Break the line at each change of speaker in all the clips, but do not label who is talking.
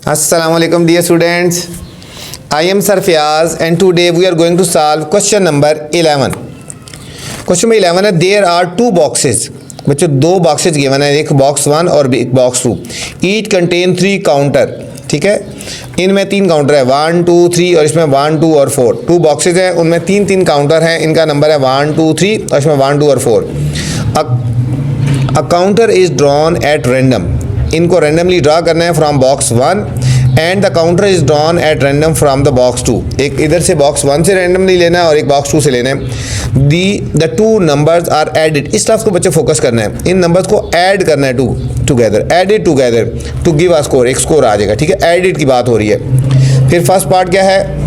Assalamualaikum dear students. I am Sir Fiaz and today we are going to solve question number 11. Question number 11 है there are two boxes. बच्चों दो boxes given है, एक box 1 और एक box 2. Each contain 3 counter. ठीक है, इनमें 3 काउंटर है 1 2 3 और इसमें 1 2 और 4. 2 बॉक्सेज हैं, उनमें 3 काउंटर हैं. इनका नंबर है 1 2 3 और इसमें 1 2 और 4. अ counter is drawn at random. इनको रैंडमली ड्रा करना है from box 1 and the counter is drawn at random from the box 2. एक इधर से बॉक्स 1 से रैंडमली लेना है और एक बॉक्स 2 से लेना है. The two numbers are added. इस लफ्ज़ को बच्चे फोकस करना है, इन नंबर्स को ऐड करना है together, added together to give a score. एक स्कोर आ जाएगा. ठीक है, एडिड की बात हो रही है. फिर फर्स्ट पार्ट क्या है,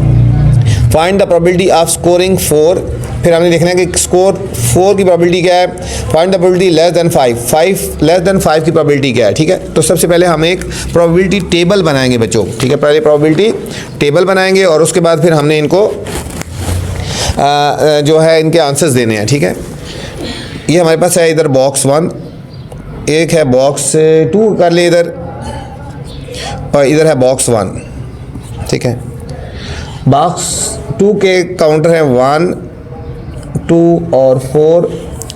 find the probability of scoring 4. फिर हमने देखना है कि स्कोर 4 की प्रोबेबिलिटी क्या है. Find the probability less than 5. 5 less than 5 की प्रोबेबिलिटी क्या है. ठीक है, तो सबसे पहले हम एक प्रोबेबिलिटी टेबल बनाएंगे बच्चों. ठीक है, पहले प्रोबेबिलिटी टेबल बनाएंगे और उसके बाद फिर हमने इनको जो है इनके आंसर्स देने हैं. ठीक है, ये हमारे पास है इधर बॉक्स 1, एक है बॉक्स 2 कर ले इधर, और इधर है बॉक्स 1. ठीक है, बॉक्स 2 के काउंटर हैं 1 2 और 4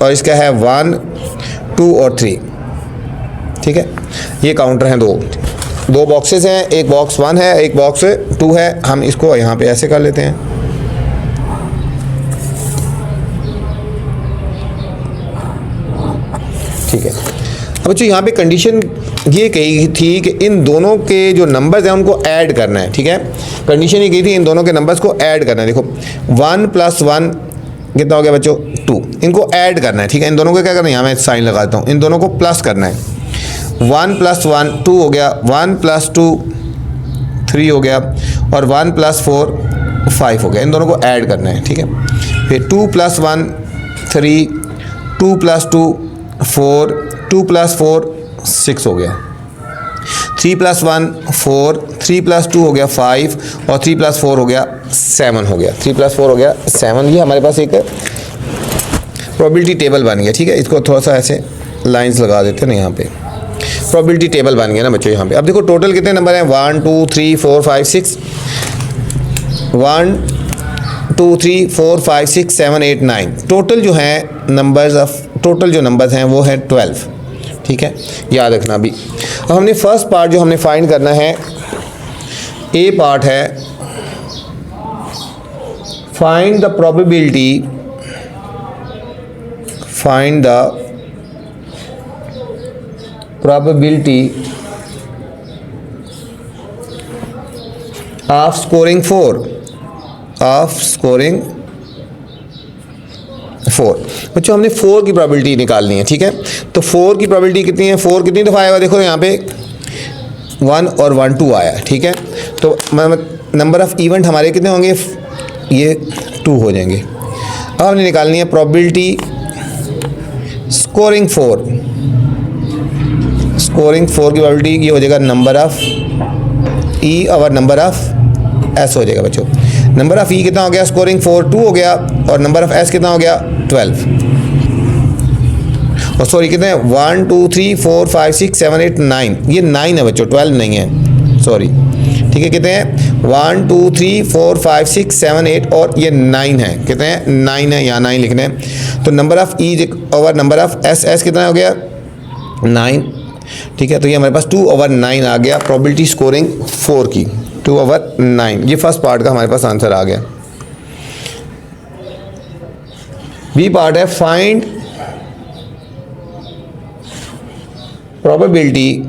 और इसका है 1 2 और 3. ठीक है, ये काउंटर हैं दो बॉक्सेस हैं, एक बॉक्स 1 है एक बॉक्स 2 है. हम इसको यहाँ पे ऐसे कर लेते हैं. ठीक है, अब बच्चों यहाँ पे कंडीशन ये कही थी कि इन दोनों के जो नंबर्स हैं उनको ऐड करना है. ठीक है, कंडीशन ये कही थी इन दोनों के नंबर्स को ऐड करना है. देखो 1 + 1 कितना हो गया बच्चों 2. इनको ऐड करना है. ठीक है, इन दोनों को क्या करना है, यहाँ मैं साइन लगाता हूँ, इन दोनों को प्लस करना है. 1 + 1 2 हो गया, 1 + 2 3 हो गया और 1 + 4 5 हो गया. इन दोनों को ऐड करना है. ठीक है, फिर 2 + 1 3 2 + 2 4 2 + 4 6 हो गया. 3 + 1 4 3 + 2 हो गया 5 और 3 + 4 हो गया 7 हो गया. 3 + 4 हो गया 7. ये हमारे पास एक प्रोबेबिलिटी टेबल बन गया. ठीक है, इसको थोड़ा सा ऐसे लाइंस लगा देते हैं ना, यहाँ पे प्रोबेबिलिटी टेबल बन गया ना बच्चों यहाँ पे. अब देखो टोटल कितने नंबर हैं 1 2 3 4 5 6. 1 2 3 4 5 6 7 8 9. टोटल जो है टोटल जो नंबर्स हैं वो है 12. ठीक है, याद रखना. अभी अब हमने फर्स्ट पार्ट जो हमने फाइंड करना है, ए पार्ट है find the probability of scoring 4 बच्चों हमने 4 की प्रोबेबिलिटी निकालनी है. ठीक है, तो 4 की प्रोबेबिलिटी कितनी है, 4 कितनी दफ़ा आएगा. देखो यहाँ पे 1 और 1 2 आया. ठीक है, तो नंबर ऑफ़ इवेंट हमारे कितने होंगे, ये 2 हो जाएंगे. अब हमने निकालनी है प्रोबेबिलिटी स्कोरिंग 4 की प्रोबेबिलिटी. ये हो जाएगा नंबर ऑफ़ ई और नंबर ऑफ़ एस हो जाएगा बच्चों. नंबर ऑफ़ ई कितना हो गया, स्कोरिंग 4 2 हो गया और नंबर ऑफ़ एस कितना हो गया 12. और सॉरी कितने हैं 1 2 3 4 5 6 7 8 9. ये 9 है बच्चों, 12 नहीं है, सॉरी. ठीक है, कितने हैं 1 2 3 4 5 6 7 8 और ये 9 है. कितने हैं 9 है, यहाँ 9 लिखने हैं. तो number of E over number of S कितना हो गया 9. ठीक है, तो ये हमारे पास 2/9 आ गया प्रोबेबिलिटी स्कोरिंग 4 की. 2/9. ये फर्स्ट पार्ट का हमारे पास आंसर आ गया. बी पार्ट है find probability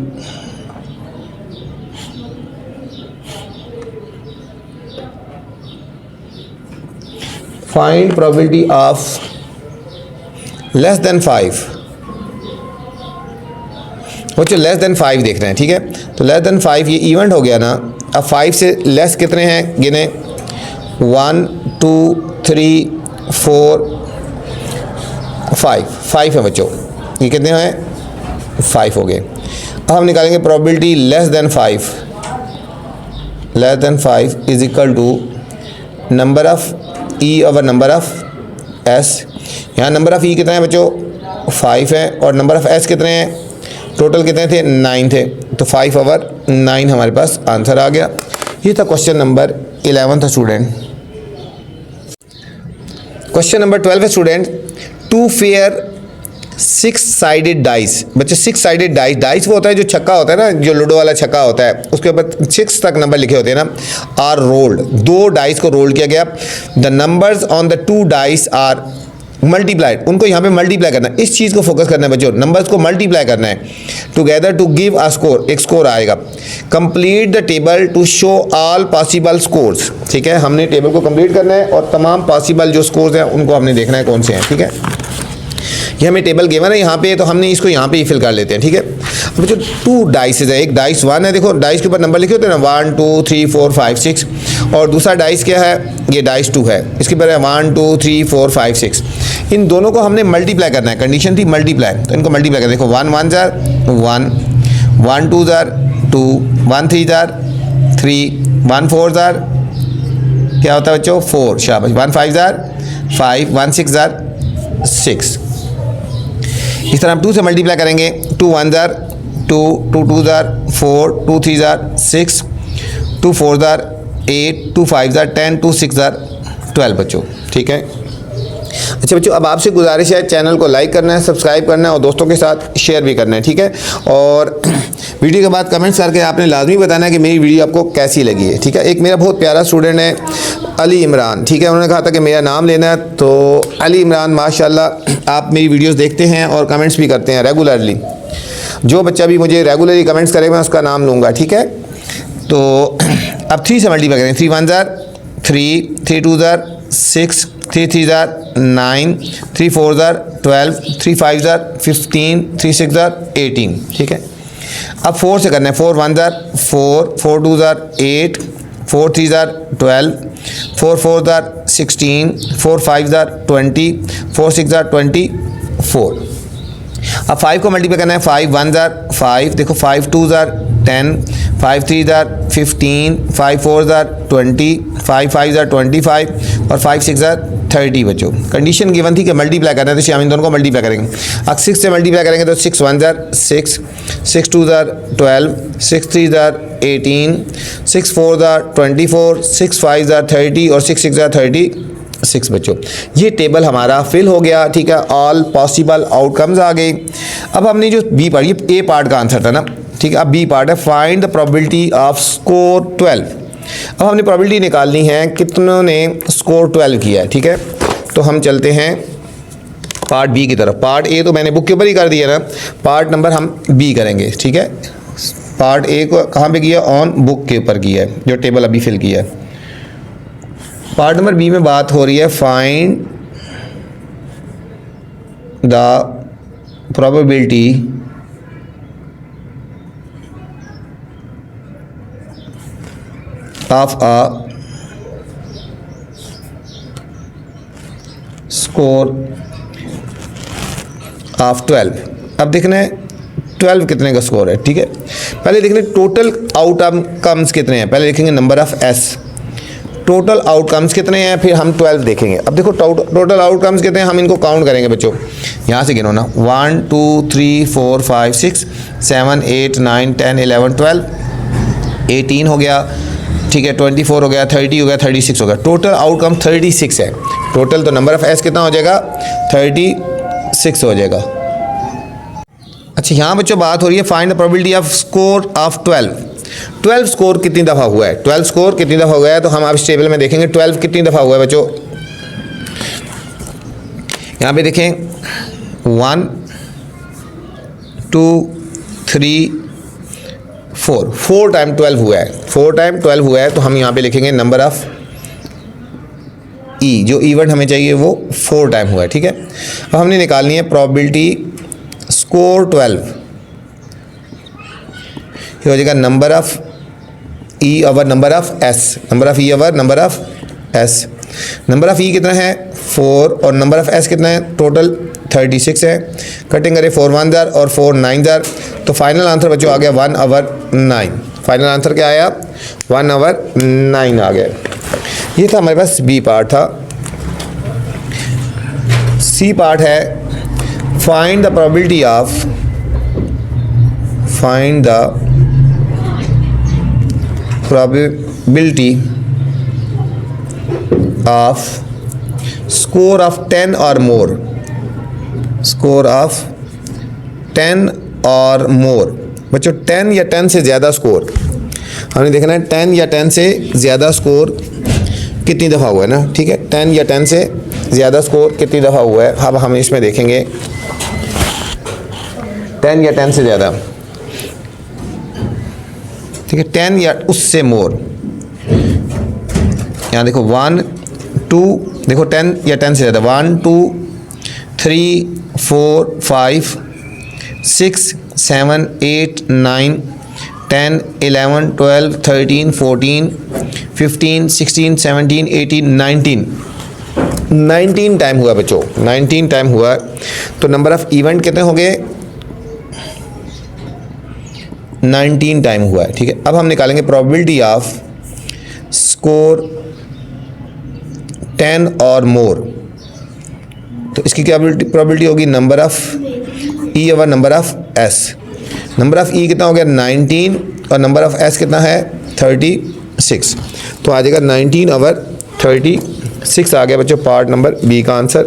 of less than 5. बच्चों लेस देन 5 देख रहे हैं. ठीक है, तो लेस देन 5 ये इवेंट हो गया ना. अब 5 से लेस कितने हैं गिने, 1 2 3 4 5 है बच्चों. ये कितने हैं 5 हो गए. अब हम निकालेंगे probability less than 5 is equal to number of E over number of S. यहाँ नंबर ऑफ़ ई कितना है बच्चों 5 है और नंबर ऑफ़ एस कितने हैं, टोटल कितने थे 9 थे, तो 5/9 9 हमारे पास आंसर आ गया। ये था क्वेश्चन नंबर 11 था स्टूडेंट। क्वेश्चन नंबर 12 है student, two fair 6 sided dice. बच्चे 6 साइडेड डाइस, डाइस वो होता है जो छक्का होता है ना, जो लूडो वाला छक्का होता है, उसके ऊपर 6 तक नंबर लिखे होते हैं ना, आर रोल्ड। 2 डाइस को रोल किया गया। The numbers on the 2 dice are multiplied. उनको यहाँ पे मल्टीप्लाई करना है, इस चीज़ को फोकस करना है बच्चों, नंबर्स को मल्टीप्लाई करना है together to give a score, एक स्कोर आएगा। Complete the table to show all possible scores. ठीक है, हमने टेबल को कंप्लीट करना है और तमाम पॉसिबल जो स्कोर्स हैं उनको हमने देखना है कौन से हैं। ठीक है, ये हमें टेबल गिवन है यहाँ पे, तो हमने इसको यहाँ पे ही फिल कर लेते हैं। ठीक है, अब जो 2 डाइसेज है, एक डाइस 1 है, देखो डाइस के ऊपर नंबर लिखे होते हैं ना, 1 2 3 4 5 6, और दूसरा डाइस क्या है, ये डाइस 2 है, इसके ऊपर है 1 2 3 4 5 6। इन दोनों को हमने मल्टीप्लाई करना है, कंडीशन थी मल्टीप्लाई, तो इनको मल्टीप्लाई करना है। देखो 1 1 जार 1, 1 2 जार 2, 1 3 जार 3, 1 4 जार क्या होता है बच्चों 4, शाबाश, 1 5 जार 5, 1 6 जार 6। इस तरह हम 2 से मल्टीप्लाई करेंगे, 2 1 jar 2, 2 2 jar 4, 2 3 jar 6, 2 4 jar 8, 2 5 jar 10, 2 6 jar 12 बच्चों। ठीक है, अच्छा बच्चों, अब आपसे गुजारिश है चैनल को लाइक करना है, सब्सक्राइब करना है और दोस्तों के साथ शेयर भी करना है। ठीक है, और वीडियो के बाद कमेंट्स करके आपने लाजमी बताना है कि मेरी वीडियो आपको कैसी लगी है। ठीक है, एक मेरा बहुत प्यारा स्टूडेंट है अली इमरान, ठीक है, उन्होंने कहा था कि मेरा नाम लेना है, तो अली इमरान माशाल्लाह आप मेरी वीडियोस देखते हैं और कमेंट्स भी करते हैं रेगुलरली। जो बच्चा भी मुझे रेगुलरली कमेंट्स करेगा मैं उसका नाम लूँगा। ठीक है, तो अब 3 से मल्टीप्लाई करेंगे, 3 1 jar 3, 3 2 jar 6, 3 3 jar 9, 3 4 jar 12, 3 5 jar 15, 3 6 jar 18। ठीक है, अब 4 से करना है, 4 1 jar 4, 4 2 jar 8, 4 3 jar 12, 4 4 jar 16, 4 5 jar 20, 4 6 jar 24। अब 5 को मल्टीप्लाई करना है, 5 1 जार 5, देखो 5 2 जार 10, 5 3 जार 15, 5 4 जार 20, 5 5 जार 25 और 5 6 जार 30 बच्चों। कंडीशन गिवन थी कि मल्टीप्लाई करना है, तो हम इन दोनों को मल्टीप्लाई करेंगे। अब 6 से मल्टीप्लाई करेंगे तो 6 1 jar 6, 6 2 jar 12, 6 3 jar 18, 6 4 jar 24, 6 5 jar 30 और 6 6 जार 36 बच्चों। ये टेबल हमारा फिल हो गया। ठीक है, ऑल पॉसिबल आउटकम्स आ गए। अब हमने जो बी पार्ट, ये ए पार्ट का आंसर था ना, ठीक है, अब बी पार्ट है, find the probability off score 12। अब हमने प्रोबेबिलिटी निकालनी है कितनों ने स्कोर 12 किया है। ठीक है, तो हम चलते हैं पार्ट बी की तरफ। पार्ट ए तो मैंने बुक के ऊपर ही कर दिया ना, पार्ट नंबर हम बी करेंगे। ठीक है, पार्ट ए को कहाँ पे किया, ऑन बुक के ऊपर किया है, जो टेबल अभी फिल किया है। पार्ट नंबर बी में बात हो रही है find the probability of a score of 12। अब देखना है 12 कितने का स्कोर है। ठीक है, पहले देखना है टोटल आउटकम्स कितने हैं, पहले देखेंगे number of S, total outcomes कितने हैं, फिर हम 12 देखेंगे। अब देखो टोटल आउटकम्स कितने हैं, हम इनको काउंट करेंगे बच्चों, यहाँ से गिनो ना, 1 2 3 4 5 6 7 8 9 10 11 12, 18 हो गया, ठीक है, 24 हो गया, 30 हो गया, 36 हो गया, टोटल आउटकम 36 है। टोटल तो नंबर ऑफ एस कितना हो जाएगा, 36 हो जाएगा। अच्छा, यहाँ बच्चों बात हो रही है find the probability off score of 12 score कितनी दफ़ा हुआ है, 12 स्कोर कितनी दफ़ा हुआ है, तो हम आप इस टेबल में देखेंगे 12 कितनी दफ़ा हुआ है बच्चों। यहाँ पे देखें 1 2 3 4 टाइम 12 हुआ है, 4 टाइम 12 हुआ है, तो हम यहाँ पे लिखेंगे नंबर ऑफ ई, जो इवेंट हमें चाहिए वो 4 टाइम हुआ है। ठीक है, अब हमने निकालनी है प्रोबेबिलिटी स्कोर 12, ये हो जाएगा number of E over number of S, number of E over number of S. Number of E कितना है 4 और नंबर ऑफ एस कितना है, टोटल 36 है। कटिंग करें 4 1 जार और 4 9 जार, तो फाइनल आंसर बच्चों आ गया 1/9। फाइनल आंसर क्या आया, 1/9 आ गया। ये था हमारे पास बी पार्ट था। सी पार्ट है find the probability of probability of score of 10 or more, score of 10 और more। बच्चों 10 या 10 से ज़्यादा स्कोर हमने देखना है, 10 या 10 से ज़्यादा स्कोर कितनी दफ़ा हुआ है ना, ठीक है। 10 या 10 से ज़्यादा स्कोर कितनी दफ़ा हुआ है, अब हम इसमें देखेंगे 10 या 10 से ज़्यादा, ठीक है, 10 या उससे मोर। यहाँ देखो 1 2, देखो 10 या 10 से ज़्यादा 1 2 3 4 5 6 7 8 9 10 11 12 13 14 15 16 17 18 19 टाइम हुआ बच्चों, 19 टाइम हुआ। तो नंबर ऑफ इवेंट कितने हो गए, 19 टाइम हुआ है, ठीक है। अब हम निकालेंगे प्रोबेबिलिटी ऑफ स्कोर 10 और मोर। तो इसकी क्या प्रोबेबिलिटी होगी, number of E over number of S. Number of E कितना हो गया 19 और नंबर ऑफ एस कितना है 36। तो आ जाएगा 19 ओवर 36 आ गया बच्चों पार्ट नंबर बी का आंसर।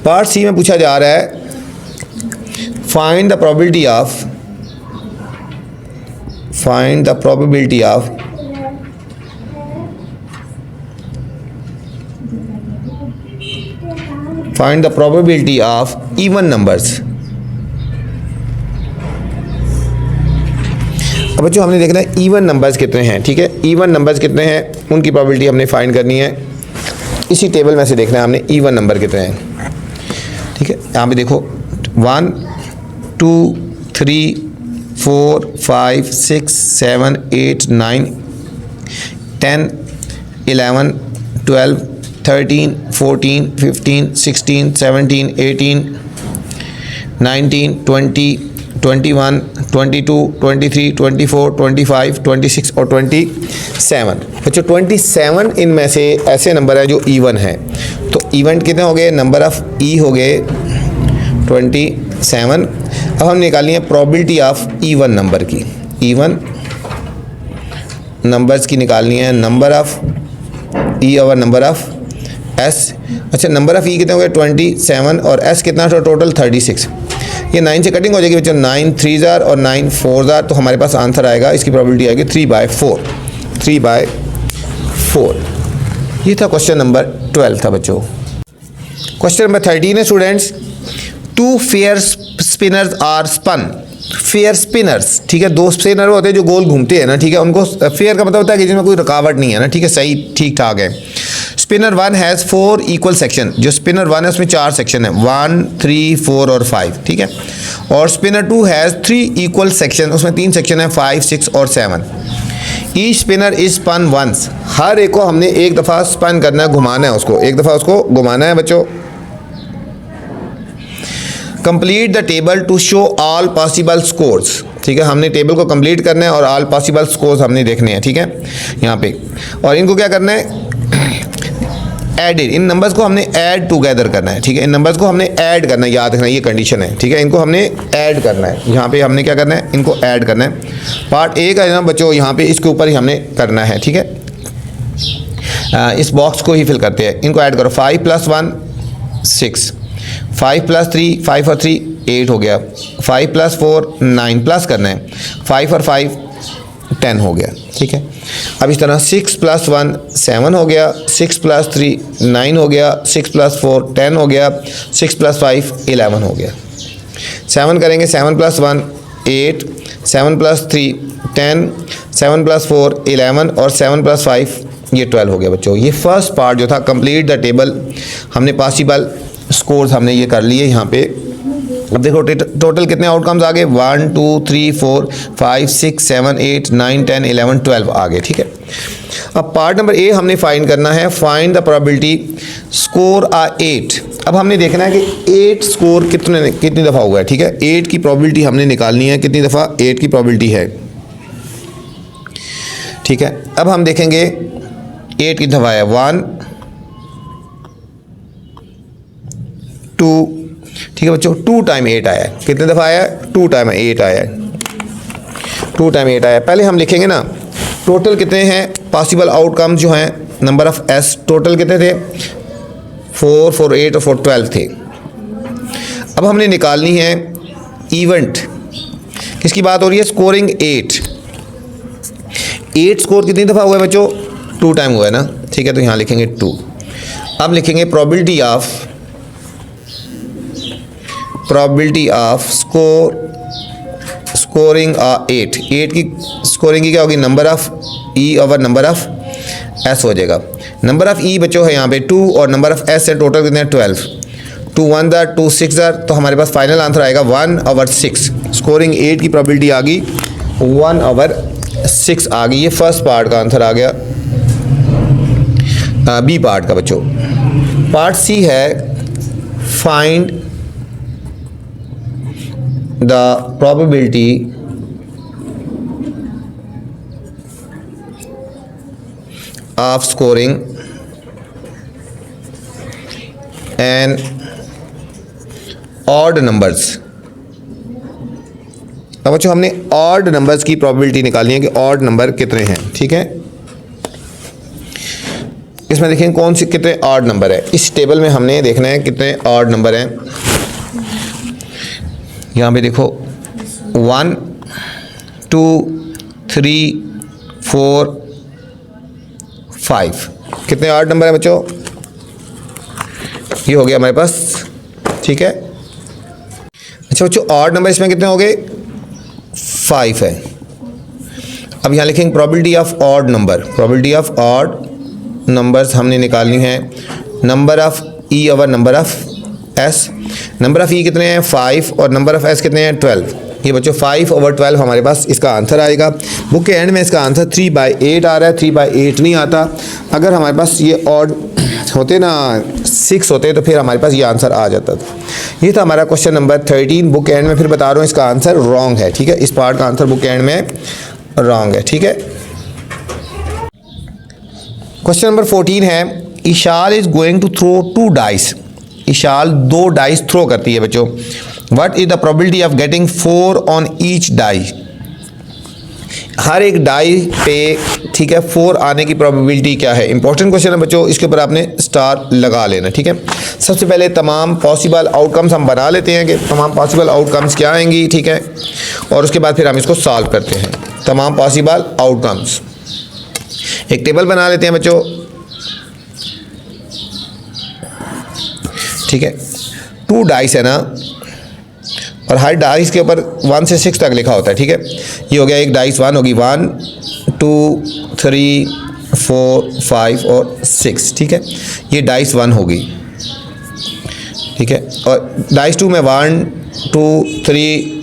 पार्ट सी में पूछा जा रहा है find the probability of, find the probability of find the probability of even numbers। अब बच्चों हमने देखना है इवन नंबर्स कितने हैं, ठीक है। इवन नंबर्स कितने हैं उनकी प्रोबेबिलिटी हमने फाइंड करनी है। इसी टेबल में से देखना है हमने इवन नंबर कितने हैं, ठीक है। यहाँ पे देखो 1 2 3 4 5 6 7 8 9 10 11 12 13 14 15 16 17 18 19 20 21 22 23 24 25 26 और 27। बच्चों 27 इनमें से ऐसे नंबर हैं जो इवन हैं। तो इवेंट कितने हो गए, नंबर ऑफ ई हो गए 27। अब हम निकालनी है प्रोबेबिलिटी ऑफ इवन नंबर की, इवन नंबर्स की निकालनी है, number of E over number of S. अच्छा नंबर ऑफ ई कितने हो गए 27 और एस कितना टोटल 36। ये 9 से कटिंग हो जाएगी बच्चों, 9 3 जार और 9 4 जार। तो हमारे पास आंसर आएगा, इसकी प्रोबेबिलिटी आएगी 3/4, 3/4। ये था क्वेश्चन नंबर 12 था बच्चों। क्वेश्चन नंबर 13 है students, 2 fair spinners are spun. Fair spinners, ठीक है, 2 स्पिनर होते हैं जो गोल घूमते हैं ना, ठीक है। उनको फेयर का मतलब होता है कि जिसमें कोई रुकावट नहीं है ना, ठीक है, सही ठीक ठाक है। Spinner 1 has 4 equal section. जो स्पिनर 1 है उसमें 4 सेक्शन है, 1 3 4 और 5, ठीक है। और स्पिनर 2 हैज़ 3 इक्वल सेक्शन, उसमें 3 सेक्शन है, 5 6 और 7। Each spinner is spun once. हर एक को हमने एक दफ़ा स्पन करना है, घुमाना है उसको, एक दफ़ा उसको घुमाना है बच्चों। Complete the table to show all possible scores, ठीक है। हमने टेबल को कंप्लीट करना है और ऑल पॉसिबल स्कोर्स हमने देखने हैं, ठीक है, यहाँ पे। और इनको क्या करना है, एडेड, इन नंबर्स को हमने ऐड टुगेदर करना है, ठीक है। इन नंबर्स को हमने ऐड करना है, याद रखना ये कंडीशन है, ठीक है। इनको हमने ऐड करना है, यहाँ पे हमने क्या करना है, इनको ऐड करना है। पार्ट ए का है ना बच्चों, यहाँ पे इसके ऊपर ही हमने करना है, ठीक है। इस बॉक्स को ही फिल करते हैं। इनको ऐड करो, 5 + 1 6, 5 + 3 5 और 3 8 हो गया, 5 + 4 9 प्लस करना है, 5 और 5 10 हो गया, ठीक है। अब इस तरह 6 + 1 7 हो गया, 6 + 3 9 हो गया, 6 + 4 10 हो गया, 6 + 5 11 हो गया। 7 करेंगे, 7 + 1 8, 7 + 3 10, 7 + 4 11 और 7 + 5 ये 12 हो गया बच्चों। ये फर्स्ट पार्ट जो था कंप्लीट द टेबल, हमने पॉसिबल स्कोर्स हमने ये कर लिए यहाँ पे। अब देखो टोटल कितने आउटकम्स आ गए, 1 2 3 4 5 6 7 8 9 10 11 12 आ गए, ठीक है। अब पार्ट नंबर ए हमने फाइंड करना है, फाइंड द प्रोबेबिलिटी स्कोर आ 8। अब हमने देखना है कि 8 स्कोर कितनी दफ़ा हुआ है, ठीक है। 8 की प्रोबेबिलिटी हमने निकालनी है, कितनी दफ़ा 8 की प्रोबेबिलिटी है, ठीक है। अब हम देखेंगे 8 की दफ़ा है 1 2, ठीक है बच्चों। 2 टाइम 8 आया है, कितने दफ़ा आया है, 2 टाइम 8 आया है, 2 टाइम 8 आया है। पहले हम लिखेंगे ना टोटल कितने हैं पॉसिबल आउटकम जो हैं, नंबर ऑफ एस टोटल कितने थे, 4, 4, 8 और 4, 12 थे। अब हमने निकालनी है इवेंट, किसकी बात हो रही है, स्कोरिंग 8 स्कोर कितनी दफ़ा हुआ है बच्चों, 2 टाइम हुआ है ना, ठीक है, तो यहाँ लिखेंगे 2। अब लिखेंगे प्रोबेबिलिटी ऑफ स्कोरिंग 8 की स्कोरिंग की क्या होगी, number of E over number of S हो जाएगा। नंबर ऑफ ई बच्चों है यहाँ पे 2 और नंबर ऑफ एस है टोटल कितने हैं 12, 2 1 2 6 तो हमारे पास फाइनल आंसर आएगा 1/6। स्कोरिंग 8 की प्रोबेबिलिटी आ गई 1/6 आ गई। ये फर्स्ट पार्ट का आंसर आ गया, बी पार्ट का बच्चों। पार्ट सी है find the probability of scoring and odd numbers. अब बच्चों हमने ऑड नंबर्स की प्रोबेबिलिटी निकालनी है कि ऑड नंबर कितने हैं, ठीक है। इसमें देखें कौन सी कितने ऑड नंबर है, इस टेबल में हमने देखना है कितने ऑड नंबर हैं। यहाँ पे देखो 1 2 3 4 5 कितने ऑड नंबर है बच्चों, ये हो गया हमारे पास, ठीक है। अच्छा बच्चों ऑड नंबर इसमें कितने हो गए, 5 है। अब यहाँ लिखेंगे probability of odd number, probability of odd numbers हमने निकालनी है, number of E over number of S. Number of E कितने हैं 5 और नंबर ऑफ एस कितने हैं 12। ये बच्चों 5/12 हमारे पास इसका आंसर आएगा। बुक के एंड में इसका आंसर 3/8 आ रहा है, 3/8 नहीं आता। अगर हमारे पास ये ऑड होते ना 6 होते तो फिर हमारे पास ये आंसर आ जाता था। ये था हमारा क्वेश्चन नंबर 13। बुक एंड में फिर बता रहा हूँ इसका आंसर रॉन्ग है, ठीक है। इस पार्ट का आंसर बुक एंड में रॉन्ग है, ठीक है। क्वेश्चन नंबर 14 है Ishal is going to throw 2 dice. Ishal 2 dice throw करती है बच्चों। What is the probability of getting 4 on each die. हर एक डाई पे, ठीक है, 4 आने की प्रोबेबिलिटी क्या है। इंपॉर्टेंट क्वेश्चन है बच्चों, इसके ऊपर आपने स्टार लगा लेना, ठीक है। सबसे पहले तमाम पॉसिबल आउटकम्स हम बना लेते हैं कि तमाम पॉसिबल आउटकम्स क्या आएंगी, ठीक है, और उसके बाद फिर हम इसको सॉल्व करते हैं। तमाम पॉसिबल आउटकम्स एक टेबल बना लेते हैं बच्चों, ठीक है। 2 डाइस है ना, और हर डाइस के ऊपर 1 से 6 तक लिखा होता है, ठीक है। ये हो गया एक डाइस 1 होगी, 1 2 3 4 5 और 6, ठीक है। ये डाइस 1 होगी, ठीक है। और डाइस 2 में 1 2 3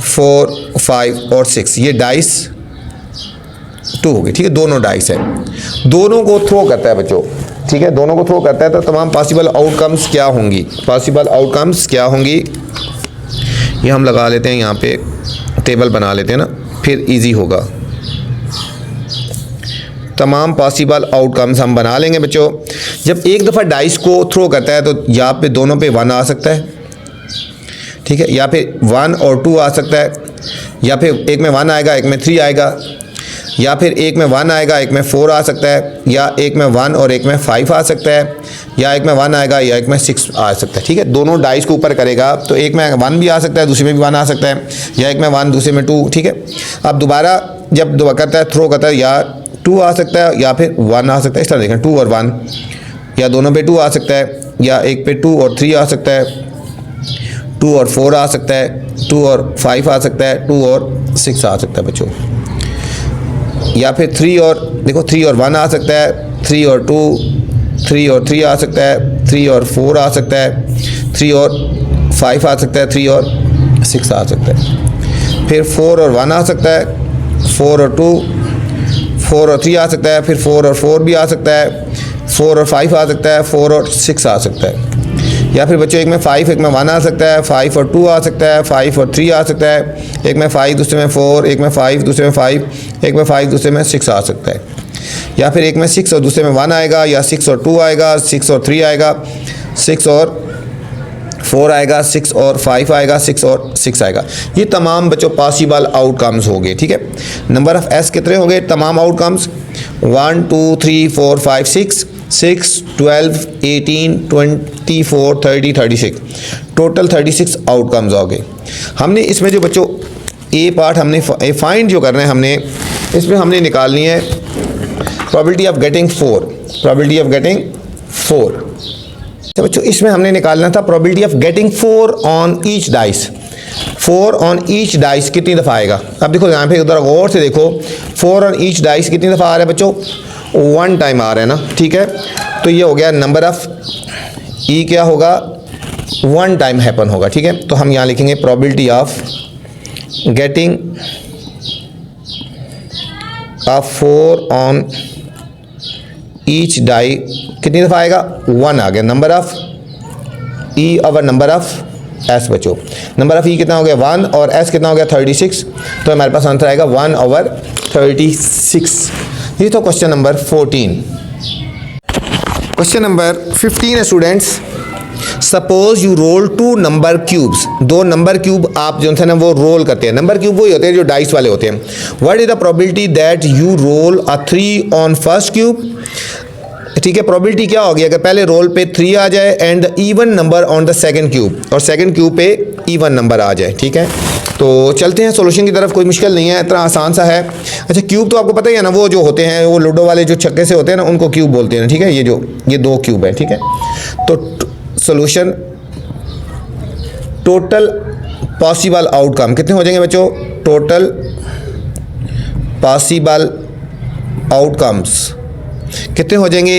4 5 और 6, ये डाइस 2 होगी, ठीक है। दोनों डाइस है, दोनों को थ्रो करता है बच्चों, ठीक है। दोनों को थ्रो करता है तो तमाम पॉसिबल आउटकम्स क्या होंगी, पॉसिबल आउटकम्स क्या होंगी, ये हम लगा लेते हैं। यहाँ पे टेबल बना लेते हैं ना, फिर इजी होगा। तमाम पॉसिबल आउटकम्स हम बना लेंगे बच्चों। जब एक दफ़ा डाइस को थ्रो करता है तो या पे दोनों पे 1 आ सकता है, ठीक है, या फिर 1 और 2 आ सकता है, या फिर एक में 1 आएगा एक में 3 आएगा, या फिर एक में 1 आएगा एक में 4 आ सकता है, या एक में 1 और एक में 5 आ सकता है, या एक में 1 आएगा या एक में 6 आ सकता है, ठीक है। दोनों डाइस को ऊपर करेगा तो एक में 1 भी आ सकता है, दूसरे में भी 1 आ सकता है, या एक में 1 दूसरे में 2, ठीक है। अब दोबारा जब दो करता है थ्रो करता है, या 2 आ सकता है या फिर 1 आ सकता है। इस तरह देखें 2 और 1, या दोनों पे 2 आ सकता है, या एक पे 2 और 3 आ सकता है, 2 और 4 आ सकता है, 2 और 5 आ सकता है, 2 और 6 आ सकता है बच्चों। या फिर 3 और देखो 3 और 1 आ सकता है, 3 और 2, 3 और 3 आ सकता है, 3 और 4 आ सकता है, 3 और 5 आ सकता है, 3 और 6 आ सकता है। फिर 4 और 1 आ सकता है, 4 और 2, 4 और 3 आ सकता है, फिर 4 और 4 भी आ सकता है, 4 और 5 आ सकता है, 4 और 6 आ सकता है। या फिर बच्चों एक में 5 एक में 1 आ सकता है, 5 और 2 आ सकता है, 5 और 3 आ सकता है, एक में 5 दूसरे में 4, एक में 5 दूसरे में 5, एक में 5 दूसरे में 6 आ सकता है। या फिर एक में 6 और दूसरे में 1 आएगा, या 6 और 2 आएगा, 6 और 3 आएगा, 6 और 4 आएगा, 6 और 5 आएगा, 6 और 6 आएगा। ये तमाम बच्चों पॉसिबल आउटकम्स हो गए, ठीक है। नंबर ऑफ एस कितने हो गए तमाम आउटकम्स? 1 2 3 4 5 6 12 18 24 30 36, टोटल 36 आउटकम्स हो गए। हमने इसमें जो बच्चों ए पार्ट हमने फाइंड जो करना है, हमने इसमें हमने निकालनी है probability of getting 4, probability of getting 4। तो बच्चों इसमें हमने निकालना था probability of getting 4 on each dice. 4 on each dice कितनी दफ़ा आएगा? अब देखो यहाँ पे उधर गौर से देखो, 4 ऑन ईच डाइस कितनी दफ़ा आ रहा है बच्चों? 1 टाइम आ रहा है ना, ठीक है। तो ये हो गया नंबर ऑफ ई क्या होगा? 1 टाइम हैपन होगा, ठीक है। तो हम यहाँ लिखेंगे probability of getting a 4 on each die कितनी दफ़ा आएगा? 1 आ गया। Number of E over number of S बच्चों, नंबर ऑफ ई कितना हो गया? 1 और एस कितना हो गया? 36। तो हमारे पास आंसर आएगा 1 ओवर 36। ये तो क्वेश्चन नंबर 14। क्वेश्चन नंबर 15 है students. Suppose you roll 2 number cubes, 2 number cube आप जो थे ना वो रोल करते हैं। नंबर क्यूब वही होते हैं जो डाइस वाले होते हैं। What is the probability that you roll a 3 on first cube? ठीक है, प्रोबेबिलिटी क्या होगी अगर पहले रोल पे 3 आ जाए and even number on the second cube, और सेकंड क्यूब पे इवन नंबर आ जाए, ठीक है। तो चलते हैं सॉल्यूशन की तरफ, कोई मुश्किल नहीं है, इतना आसान सा है। अच्छा, क्यूब तो आपको पता ही है ना, वो जो होते हैं वो लूडो वाले जो छक्के से होते हैं ना उनको क्यूब बोलते हैं, ठीक है। ये 2 क्यूब है, ठीक है। तो सॉल्यूशन टोटल पॉसिबल आउटकम कितने हो जाएंगे बच्चों? टोटल पॉसिबल आउटकम्स कितने हो जाएंगे?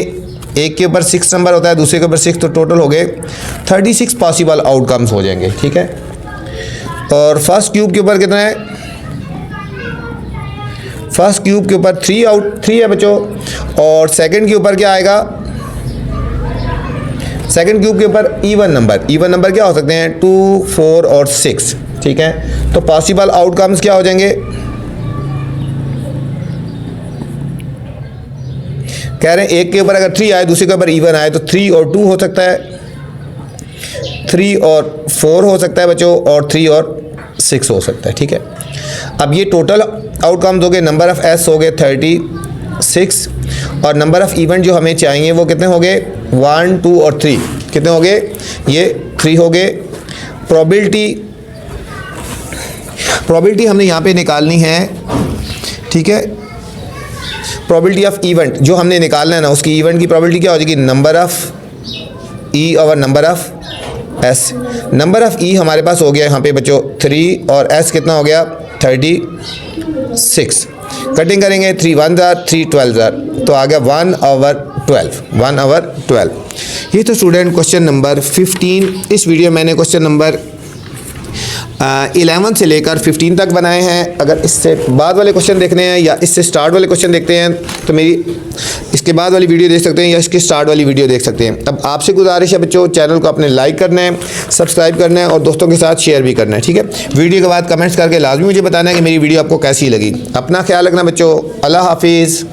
एक के ऊपर 6 नंबर होता है, दूसरे के ऊपर 6, तो टोटल हो गए 36 पॉसिबल आउटकम्स हो जाएंगे, ठीक है। और फर्स्ट क्यूब के ऊपर कितना है? फर्स्ट क्यूब के ऊपर 3 है बच्चों, और सेकंड के ऊपर क्या आएगा? सेकंड क्यूब के ऊपर इवन नंबर क्या हो सकते हैं? 2 4 और 6, ठीक है। तो पॉसिबल आउटकम्स क्या हो जाएंगे? कह रहे हैं एक के ऊपर अगर 3 आए, दूसरे के ऊपर इवन आए तो 3 और 2 हो सकता है, 3 और 4 हो सकता है बच्चों, और 3 और 6 हो सकता है, ठीक है। अब ये टोटल आउटकम्स हो गए। नंबर ऑफ एस हो गए 36, और नंबर ऑफ इवेंट जो हमें चाहिए वो कितने हो गए? 1 2 और 3 कितने हो गए? ये 3 हो गए। प्रोबेबिलिटी हमने यहाँ पे निकालनी है, ठीक है। प्रोबेबिलिटी ऑफ इवेंट जो हमने निकालना है ना, उसकी इवेंट की प्रोबेबिलिटी क्या हो जाएगी? Number of E over number of S. Number of E हमारे पास हो गया यहाँ पे बच्चों 3, और एस कितना हो गया? 36। कटिंग करेंगे 3 1 3 12, तो आ गया 1 ओवर 12। ये तो स्टूडेंट क्वेश्चन नंबर 15। इस वीडियो में मैंने क्वेश्चन नंबर 11 से लेकर 15 तक बनाए हैं। अगर इससे बाद वाले क्वेश्चन देखने हैं या इससे स्टार्ट वाले क्वेश्चन देखते हैं तो मेरी इसके बाद वाली वीडियो देख सकते हैं या इसके स्टार्ट वाली वीडियो देख सकते हैं। अब आपसे गुजारिश है बच्चों, चैनल को अपने लाइक करना है, सब्सक्राइब करना है और दोस्तों के साथ शेयर भी करना है, ठीक है। वीडियो के बाद कमेंट्स करके लाजमी मुझे बताना है कि मेरी वीडियो आपको कैसी लगी। अपना ख्याल रखना बच्चों। अल्लाह हाफिज़।